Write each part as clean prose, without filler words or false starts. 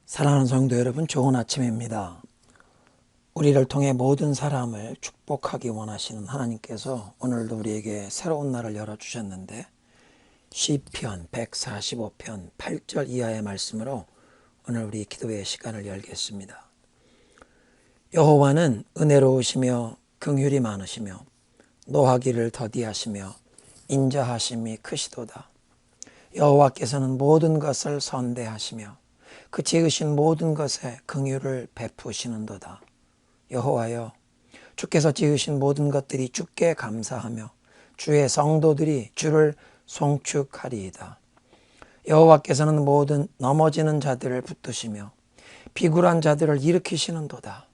사랑하는 성도 여러분, 좋은 아침입니다. 우리를 통해 모든 사람을 축복하기 원하시는 하나님께서 오늘도 우리에게 새로운 날을 열어주셨는데, 시편 145편 8절 이하의 말씀으로 오늘 우리 기도의 시간을 열겠습니다. 여호와는 은혜로우시며 긍휼이 많으시며 노하기를 더디하시며 인자하심이 크시도다. 여호와께서는 모든 것을 선대하시며 그 지으신 모든 것에 긍휼을 베푸시는도다. 여호와여, 주께서 지으신 모든 것들이 주께 감사하며 주의 성도들이 주를 송축하리이다. 여호와께서는 모든 넘어지는 자들을 붙드시며 비굴한 자들을 일으키시는도다.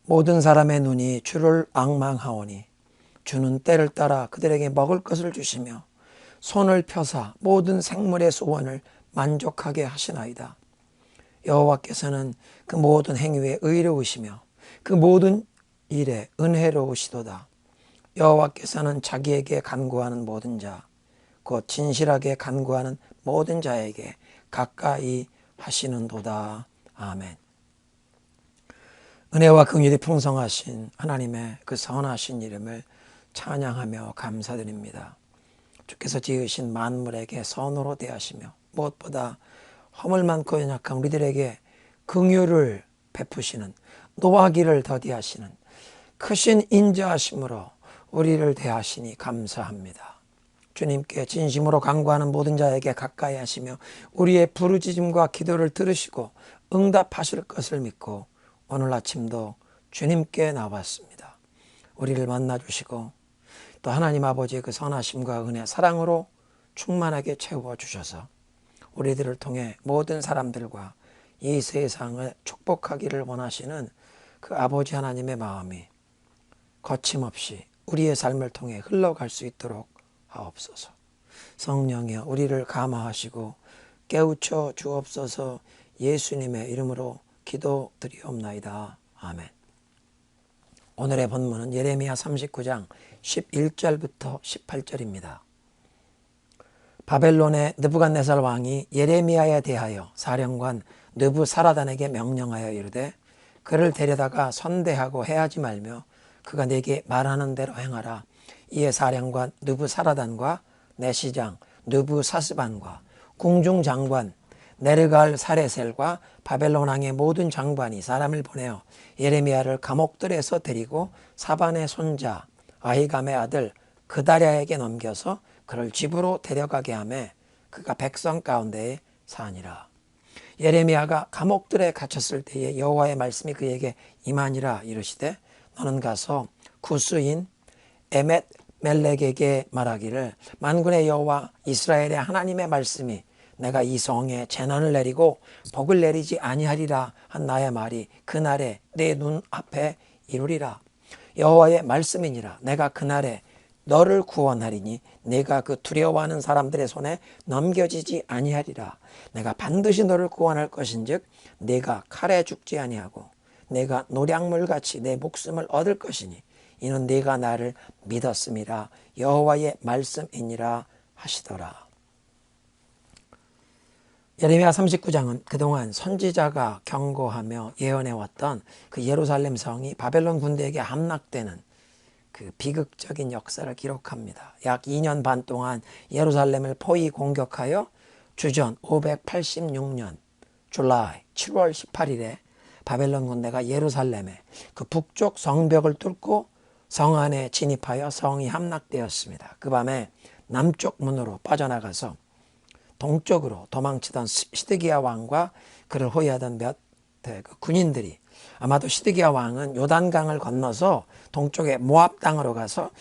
모든 사람의 눈이 주를 앙망하오니 주는 때를 따라 그들에게 먹을 것을 주시며 손을 펴사 모든 생물의 소원을 만족하게 하시나이다. 여호와께서는 그 모든 행위에 의로우시며 그 모든 일에 은혜로우시도다. 여호와께서는 자기에게 간구하는 모든 자, 곧 진실하게 간구하는 모든 자에게 가까이 하시는도다. 아멘. 은혜와 긍휼이 풍성하신 하나님의 그 선하신 이름을 찬양하며 감사드립니다. 주께서 지으신 만물에게 선으로 대하시며 무엇보다 허물 많고 연약한 우리들에게 긍휼을 베푸시는, 노하기를 더디하시는 크신 인자하심으로 우리를 대하시니 감사합니다. 주님께 진심으로 간구하는 모든 자에게 가까이 하시며 우리의 부르짖음과 기도를 들으시고 응답하실 것을 믿고 오늘 아침도 주님께 나왔습니다. 우리를 만나주시고 또 하나님 아버지의 그 선하심과 은혜, 사랑으로 충만하게 채워주셔서 우리들을 통해 모든 사람들과 이 세상을 축복하기를 원하시는 그 아버지 하나님의 마음이 거침없이 우리의 삶을 통해 흘러갈 수 있도록 하옵소서. 성령이여, 우리를 감화하시고 깨우쳐 주옵소서. 예수님의 이름으로 기도드리옵나이다. 아멘. 오늘의 본문은 예레미야 39장 11절부터 18절입니다. 바벨론의 느부갓네살 왕이 예레미야에 대하여 사령관 느부사라단에게 명령하여 이르되 그를 데려다가 선대하고 해하지 말며 그가 네게 말하는 대로 행하라. 이에 사령관 느부사라단과 내시장 느부사스반과 궁중장관 네르갈 사레셀과 바벨론 왕의 모든 장관이 사람을 보내어 예레미야를 감옥들에서 데리고 사반의 손자 아히감의 아들 그다랴에게 넘겨서 그를 집으로 데려가게 하매 그가 백성 가운데에 사니라. 예레미야가 감옥들에 갇혔을 때에 여호와의 말씀이 그에게 임하니라. 이르시되 너는 가서 구스인 에멧 멜렉에게 말하기를 만군의 여호와 이스라엘의 하나님의 말씀이 내가 이 성에 재난을 내리고 복을 내리지 아니하리라 한 나의 말이 그날에 내 눈앞에 이루리라. 여호와의 말씀이니라. 내가 그날에 너를 구원하리니 내가 그 두려워하는 사람들의 손에 넘겨지지 아니하리라. 내가 반드시 너를 구원할 것인즉 내가 칼에 죽지 아니하고 내가 노량물같이 내 목숨을 얻을 것이니 이는 네가 나를 믿었음이라. 여호와의 말씀이니라 하시더라. 예레미야 39장은 그동안 선지자가 경고하며 예언해왔던 그 예루살렘 성이 바벨론 군대에게 함락되는 그 비극적인 역사를 기록합니다. 약 2년 반 동안 예루살렘을 포위 공격하여 주전 586년 줄라이 7월 18일에 바벨론 군대가 예루살렘의 그 북쪽 성벽을 뚫고 성 안에 진입하여 성이 함락되었습니다. 그 밤에 남쪽 문으로 빠져나가서 동쪽으로 도망치던 시드기야 왕과 그를 호위하던 몇 군인들이, 아마도 시드기야 왕은 요단강을 건너서 동쪽의 모압 땅으로 가서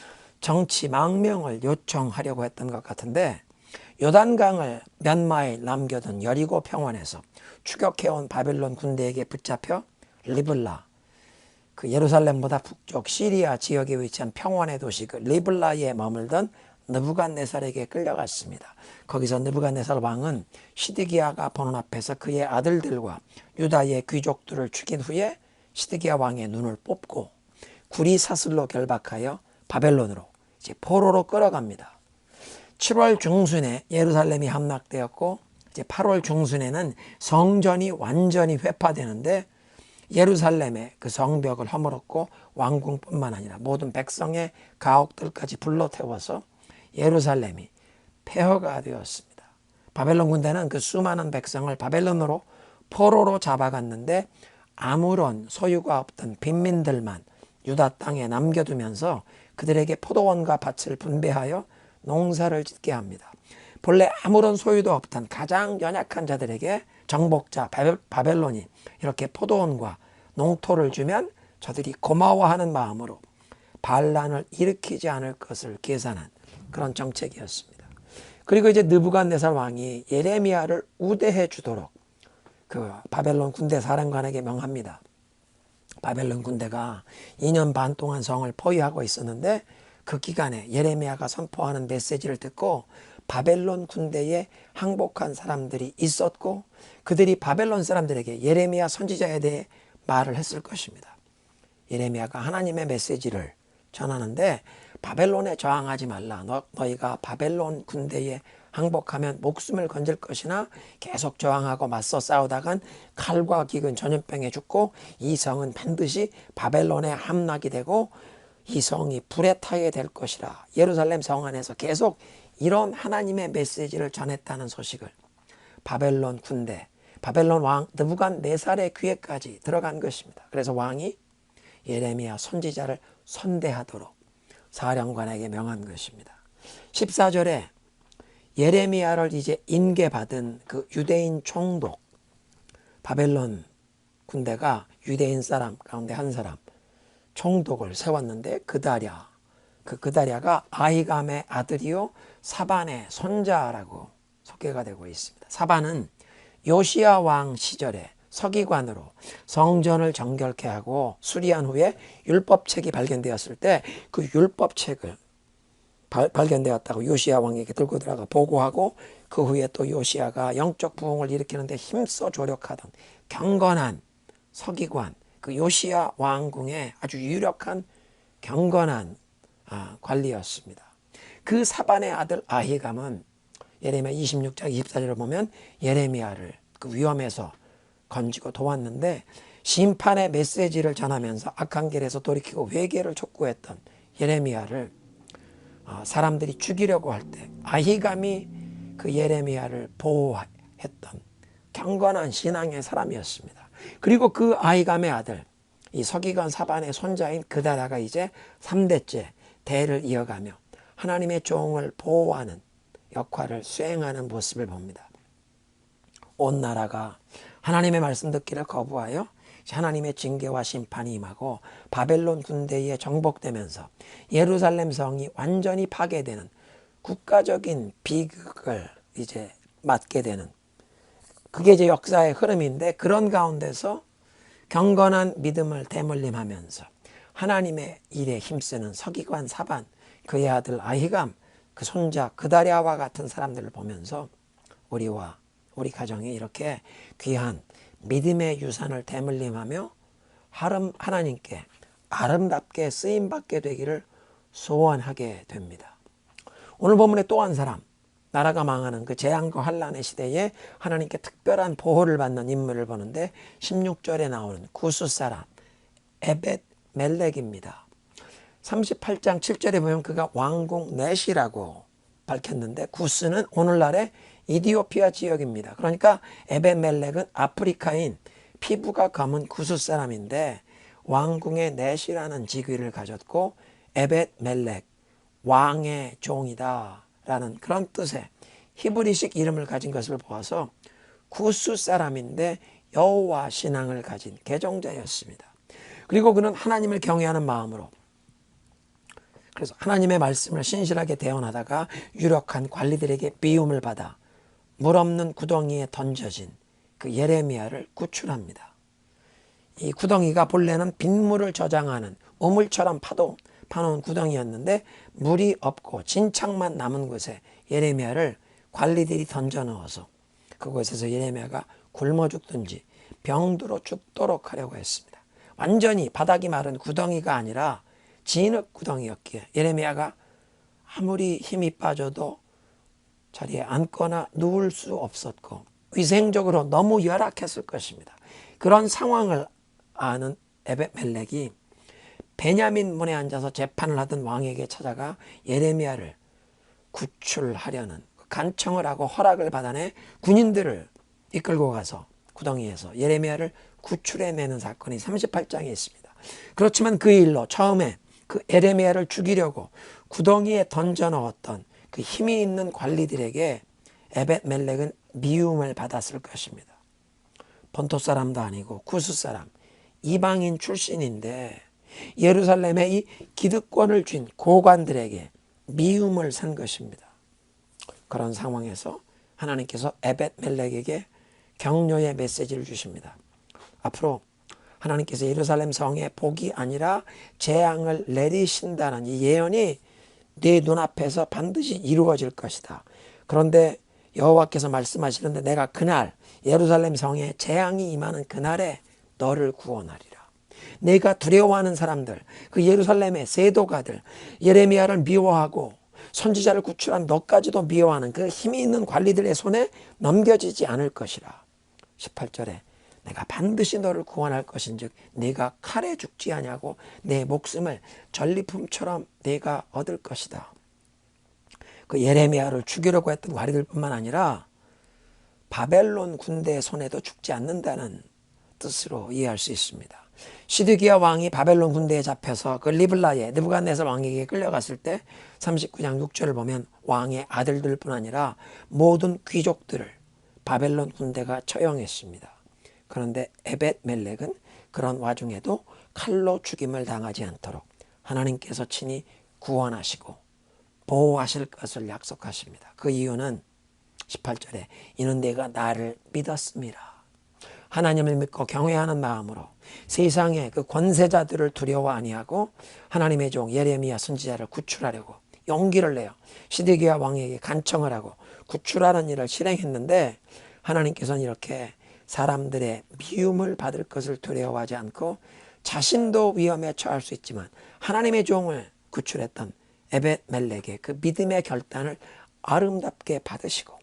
정치 망명을 요청하려고 했던 것 같은데, 요단강을 몇 마일 남겨둔 여리고 평원에서 추격해온 바벨론 군대에게 붙잡혀 리블라, 그 예루살렘보다 북쪽 시리아 지역에 위치한 평원의 도시 그 리블라에 머물던 느부갓네살에게 끌려갔습니다. 거기서 느부갓네살 왕은 시드기야가 보는 앞에서 그의 아들들과 유다의 귀족들을 죽인 후에 시드기야 왕의 눈을 뽑고 구리 사슬로 결박하여 바벨론으로 이제 포로로 끌어갑니다. 7월 중순에 예루살렘이 함락되었고 이제 8월 중순에는 성전이 완전히 회파되는데 예루살렘의 그 성벽을 허물었고 왕궁뿐만 아니라 모든 백성의 가옥들까지 불러 태워서 예루살렘이 폐허가 되었습니다. 바벨론 군대는 그 수많은 백성을 바벨론으로 포로로 잡아갔는데 아무런 소유가 없던 빈민들만 유다 땅에 남겨두면서 그들에게 포도원과 밭을 분배하여 농사를 짓게 합니다. 본래 아무런 소유도 없던 가장 연약한 자들에게 정복자 바벨론이 이렇게 포도원과 농토를 주면 저들이 고마워하는 마음으로 반란을 일으키지 않을 것을 계산한 그런 정책이었습니다. 그리고 이제 느부갓네살 왕이 예레미야를 우대해 주도록 그 바벨론 군대 사령관에게 명합니다. 바벨론 군대가 2년 반 동안 성을 포위하고 있었는데 그 기간에 예레미야가 선포하는 메시지를 듣고 바벨론 군대에 항복한 사람들이 있었고 그들이 바벨론 사람들에게 예레미야 선지자에 대해 말을 했을 것입니다. 예레미야가 하나님의 메시지를 전하는데 바벨론에 저항하지 말라. 너희가 바벨론 군대에 항복하면 목숨을 건질 것이나 계속 저항하고 맞서 싸우다간 칼과 기근 전염병에 죽고 이 성은 반드시 바벨론에 함락이 되고 이 성이 불에 타게 될 것이라. 예루살렘 성 안에서 계속 이런 하나님의 메시지를 전했다는 소식을 바벨론 군대, 바벨론 왕 느부갓네살의 귀에까지 들어간 것입니다. 그래서 왕이 예레미야 선지자를 선대하도록 사령관에게 명한 것입니다. 14절에 예레미야를 이제 인계받은 그 유대인 총독, 바벨론 군대가 유대인 사람 가운데 한 사람 총독을 세웠는데 그다랴가 아히감의 아들이요 사반의 손자라고 소개가 되고 있습니다. 사반은 요시야 왕 시절에 서기관으로 성전을 정결케 하고 수리한 후에 율법책이 발견되었을 때 그 율법책을 발견되었다고 요시야 왕에게 들고 들어가 보고하고 그 후에 또 요시야가 영적 부흥을 일으키는데 힘써 조력하던 경건한 서기관, 그 요시야 왕궁의 아주 유력한 경건한 관리였습니다. 그 사반의 아들 아히감은 예레미야 26장 24절을 보면 예레미야를 그 위험에서 건지고 도왔는데 심판의 메시지를 전하면서 악한 길에서 돌이키고 회개를 촉구했던 예레미야를 사람들이 죽이려고 할 때 아히감이 그 예레미야를 보호했던 경건한 신앙의 사람이었습니다. 그리고 그 아히감의 아들 이 서기관 사반의 손자인 그다랴가 이제 3대째 대를 이어가며 하나님의 종을 보호하는 역할을 수행하는 모습을 봅니다. 온 나라가 하나님의 말씀 듣기를 거부하여 하나님의 징계와 심판이 임하고 바벨론 군대에 정복되면서 예루살렘 성이 완전히 파괴되는 국가적인 비극을 이제 맞게 되는 그게 이제 역사의 흐름인데 그런 가운데서 경건한 믿음을 대물림하면서 하나님의 일에 힘쓰는 서기관 사반, 그의 아들 아히감, 그 손자 그다랴와 같은 사람들을 보면서 우리와 우리 가정이 이렇게 귀한 믿음의 유산을 대물림하며 하나님께 아름답게 쓰임받게 되기를 소원하게 됩니다. 오늘 본문에 또 한 사람, 나라가 망하는 그 재앙과 환란의 시대에 하나님께 특별한 보호를 받는 인물을 보는데 16절에 나오는 구스 사람 에벳 멜렉입니다. 38장 7절에 보면 그가 왕궁 넷이라고 밝혔는데 구스는 오늘날의 이디오피아 지역입니다. 그러니까 에벳 멜렉은 아프리카인 피부가 검은 구스 사람인데 왕궁의 넷이라는 직위를 가졌고 에벳 멜렉 왕의 종이다 라는 그런 뜻의 히브리식 이름을 가진 것을 보아서 구스 사람인데 여호와 신앙을 가진 개종자였습니다. 그리고 그는 하나님을 경외하는 마음으로 그래서 하나님의 말씀을 신실하게 대언하다가 유력한 관리들에게 미움을 받아 물 없는 구덩이에 던져진 그 예레미야를 구출합니다. 이 구덩이가 본래는 빗물을 저장하는 우물처럼 파놓은 구덩이였는데 물이 없고 진창만 남은 곳에 예레미야를 관리들이 던져 넣어서 그곳에서 예레미야가 굶어 죽든지 병들어 죽도록 하려고 했습니다. 완전히 바닥이 마른 구덩이가 아니라 진흙 구덩이였기에 예레미야가 아무리 힘이 빠져도 자리에 앉거나 누울 수 없었고 위생적으로 너무 열악했을 것입니다. 그런 상황을 아는 에벳멜렉이 베냐민 문에 앉아서 재판을 하던 왕에게 찾아가 예레미야를 구출하려는 간청을 하고 허락을 받아내 군인들을 이끌고 가서 구덩이에서 예레미야를 구출해내는 사건이 38장에 있습니다. 그렇지만 그 일로 처음에 그 예레미야를 죽이려고 구덩이에 던져 넣었던 그 힘이 있는 관리들에게 에벳멜렉은 미움을 받았을 것입니다. 본토 사람도 아니고 구스 사람, 이방인 출신인데 예루살렘의 이 기득권을 쥔 고관들에게 미움을 산 것입니다. 그런 상황에서 하나님께서 에벳멜렉에게 격려의 메시지를 주십니다. 앞으로 하나님께서 예루살렘 성에 복이 아니라 재앙을 내리신다는 이 예언이 네 눈앞에서 반드시 이루어질 것이다. 그런데 여호와께서 말씀하시는데 내가 그날 예루살렘 성에 재앙이 임하는 그날에 너를 구원하리라. 내가 두려워하는 사람들, 그 예루살렘의 세도가들, 예레미야를 미워하고 선지자를 구출한 너까지도 미워하는 그 힘이 있는 관리들의 손에 넘겨지지 않을 것이라. 18절에 내가 반드시 너를 구원할 것인즉 네가 칼에 죽지 아니하고 내 목숨을 전리품처럼 네가 얻을 것이다. 그 예레미야를 죽이려고 했던 관리들뿐만 아니라 바벨론 군대의 손에도 죽지 않는다는 뜻으로 이해할 수 있습니다. 시드기야 왕이 바벨론 군대에 잡혀서 그 리블라에 느부갓네살 왕에게 끌려갔을 때 39장 6절을 보면 왕의 아들들뿐 아니라 모든 귀족들을 바벨론 군대가 처형했습니다. 그런데 에벳멜렉은 그런 와중에도 칼로 죽임을 당하지 않도록 하나님께서 친히 구원하시고 보호하실 것을 약속하십니다. 그 이유는 18절에 이는 내가 나를 믿었음이라. 하나님을 믿고 경외하는 마음으로 세상의 그 권세자들을 두려워 아니하고 하나님의 종 예레미야 선지자를 구출하려고 용기를 내어 시드기야 왕에게 간청을 하고 구출하는 일을 실행했는데 하나님께서는 이렇게 사람들의 미움을 받을 것을 두려워하지 않고 자신도 위험에 처할 수 있지만 하나님의 종을 구출했던 에벳멜렉의 그 믿음의 결단을 아름답게 받으시고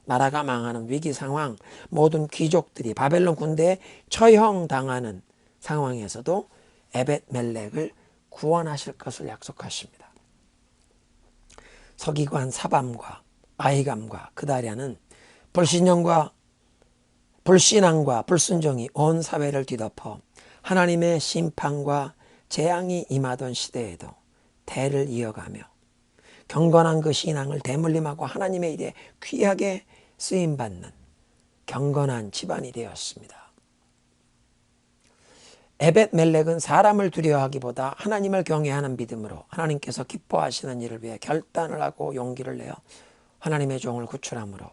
나라가 망하는 위기 상황, 모든 귀족들이 바벨론 군대에 처형당하는 상황에서도 에벳멜렉을 구원하실 것을 약속하십니다. 서기관 사밤과 아히감과 그다랴는 불신앙과 불순종이 온 사회를 뒤덮어 하나님의 심판과 재앙이 임하던 시대에도 대를 이어가며 경건한 그 신앙을 대물림하고 하나님의 일에 귀하게 쓰임받는 경건한 집안이 되었습니다. 에벳멜렉은 사람을 두려워하기보다 하나님을 경외하는 믿음으로 하나님께서 기뻐하시는 일을 위해 결단을 하고 용기를 내어 하나님의 종을 구출함으로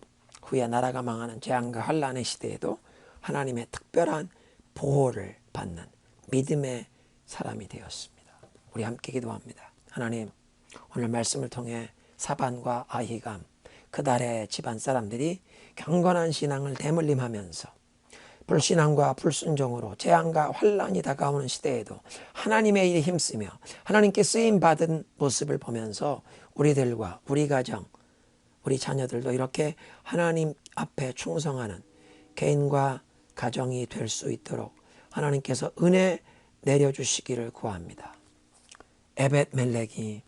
후에 나라가 망하는 재앙과 환난의 시대에도 하나님의 특별한 보호를 받는 믿음의 사람이 되었습니다. 우리 함께 기도합니다. 하나님, 오늘 말씀을 통해 사반과 아히감, 그다랴의 집안 사람들이 경건한 신앙을 대물림하면서 불신앙과 불순종으로 재앙과 환난이 다가오는 시대에도 하나님의 일에 힘쓰며 하나님께 쓰임받은 모습을 보면서 우리들과 우리 가정, 우리 자녀들도 이렇게 하나님 앞에 충성하는 개인과 가정이 될 수 있도록 하나님께서 은혜 내려주시기를 구합니다. 에벳멜렉이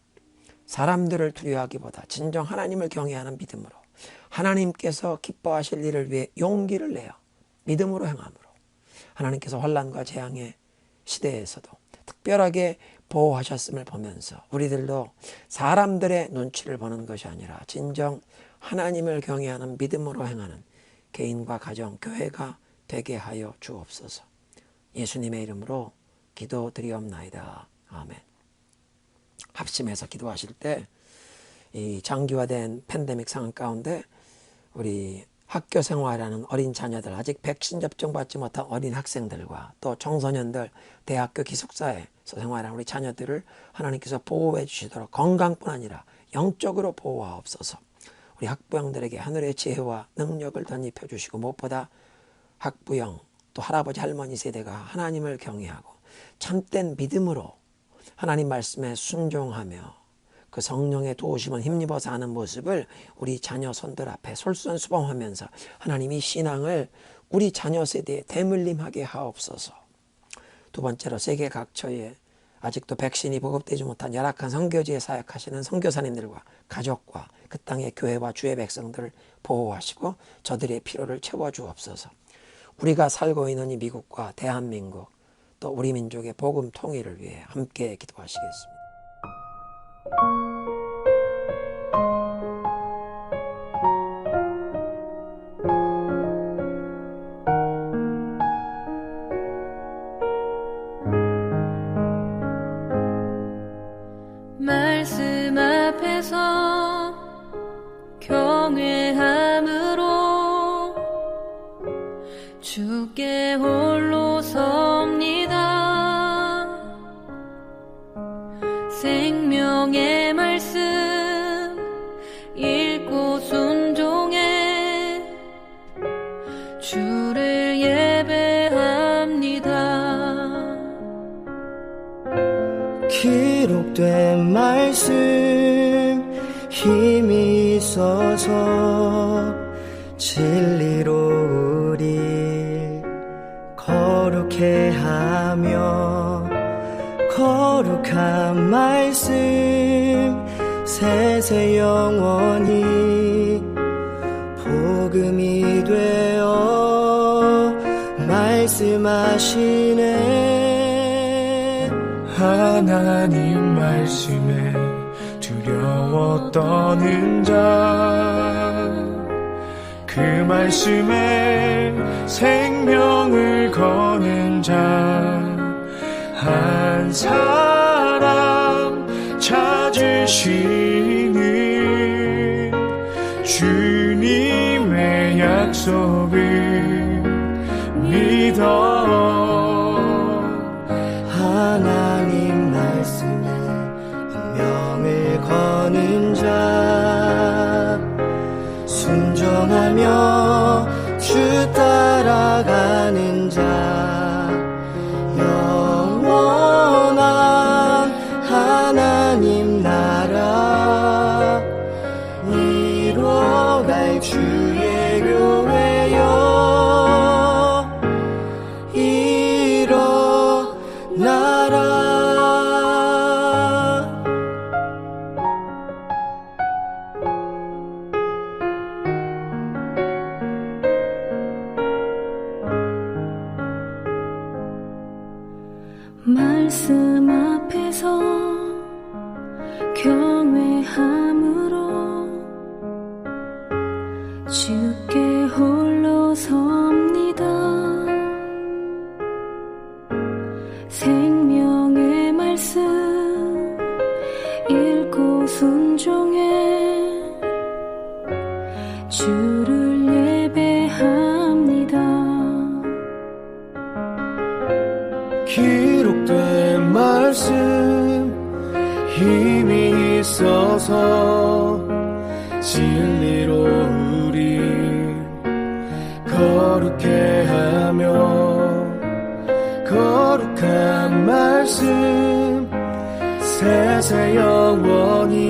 사람들을 두려워하기보다 진정 하나님을 경외하는 믿음으로 하나님께서 기뻐하실 일을 위해 용기를 내어 믿음으로 행함으로 하나님께서 환난과 재앙의 시대에서도 특별하게 보호하셨음을 보면서 우리들도 사람들의 눈치를 보는 것이 아니라 진정 하나님을 경외하는 믿음으로 행하는 개인과 가정, 교회가 되게 하여 주옵소서. 예수님의 이름으로 기도드리옵나이다. 아멘. 합심해서 기도하실 때 이 장기화된 팬데믹 상황 가운데 우리 학교 생활하는 어린 자녀들, 아직 백신 접종받지 못한 어린 학생들과 또 청소년들, 대학교 기숙사에서 생활하는 우리 자녀들을 하나님께서 보호해 주시도록 건강뿐 아니라 영적으로 보호하옵소서. 우리 학부형들에게 하늘의 지혜와 능력을 덧입혀 주시고 무엇보다 학부형 또 할아버지 할머니 세대가 하나님을 경외하고 참된 믿음으로 하나님 말씀에 순종하며 그 성령의 도우심을 힘입어 사는 모습을 우리 자녀 손들 앞에 솔선수범하면서 하나님이 신앙을 우리 자녀 세대에 대물림하게 하옵소서. 두 번째로 세계 각처에 아직도 백신이 보급되지 못한 열악한 선교지에 사역하시는 선교사님들과 가족과 그 땅의 교회와 주의 백성들을 보호하시고 저들의 필요를 채워주옵소서. 우리가 살고 있는 이 미국과 대한민국 또 우리 민족의 복음 통일을 위해 함께 기도하시겠습니다. 말씀 앞에서 경외함으로 주께 홀로 섭니다. 생명의 말씀 읽고 순종해 주를 예배합니다. 기록된 말씀 힘이 있어서 진리로 우리 거룩해 하며 거룩한 말씀 세세 영원히 복음이 되어 말씀하시네. 하나님 말씀에 두려워 떠는 자, 그 말씀에 생명을 거는 자 한 사람 찾으시는 주님의 약속을 믿어. 하나님 말씀에 운명을 거는 자 순종하며 주 따라가는 자 영원한 하나님 나라 이뤄갈 주의 교회여 일어나라. 말씀 앞에서 경외함으로 주께 홀로 섭니다. 생명의 말씀 읽고 순종해 주를 예배합니다. 기록된 말씀 힘이 있어서 진리로 우리 거룩해 하며 거룩한 말씀 세세 영원히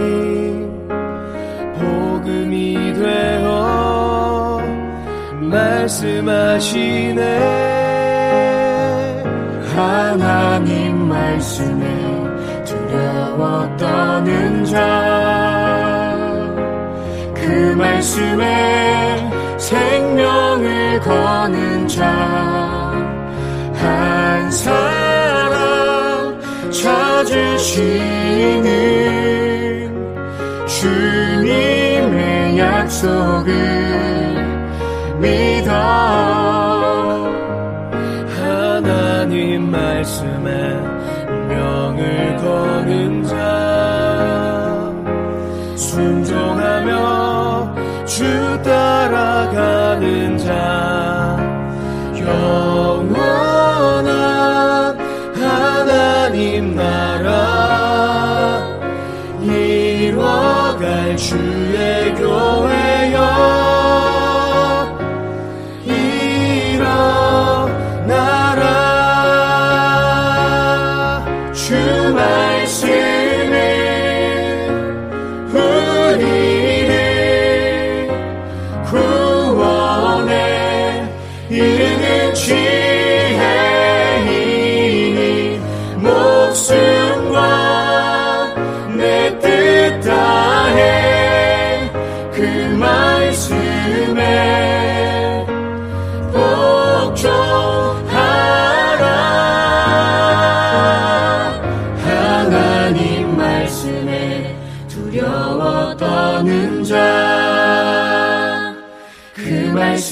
복음이 되어 말씀하시네. 하나님 말씀에 두려워 떠는 자, 그 말씀에 생명을 거는 자 한 사람 찾으시는 주님의 약속을 믿어. 하나님 말씀에 명을 거는 자 순종하며 주 따라가는 자 영원한 하나님 나라 이뤄갈 주의 교회여 일어나라. 주 말씀을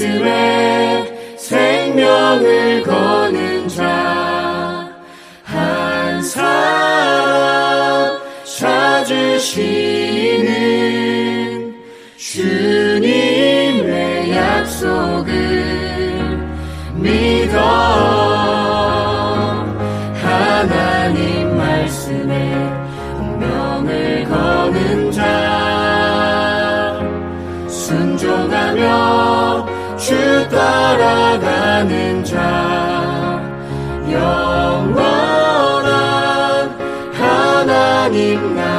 말씀에 생명을 거는 자 한 사람 찾으시는 주님의 약속을 믿어 하나님 말씀에 운명을 거는 자 순종하며 주 따라가는 자 영원한 하나님 나라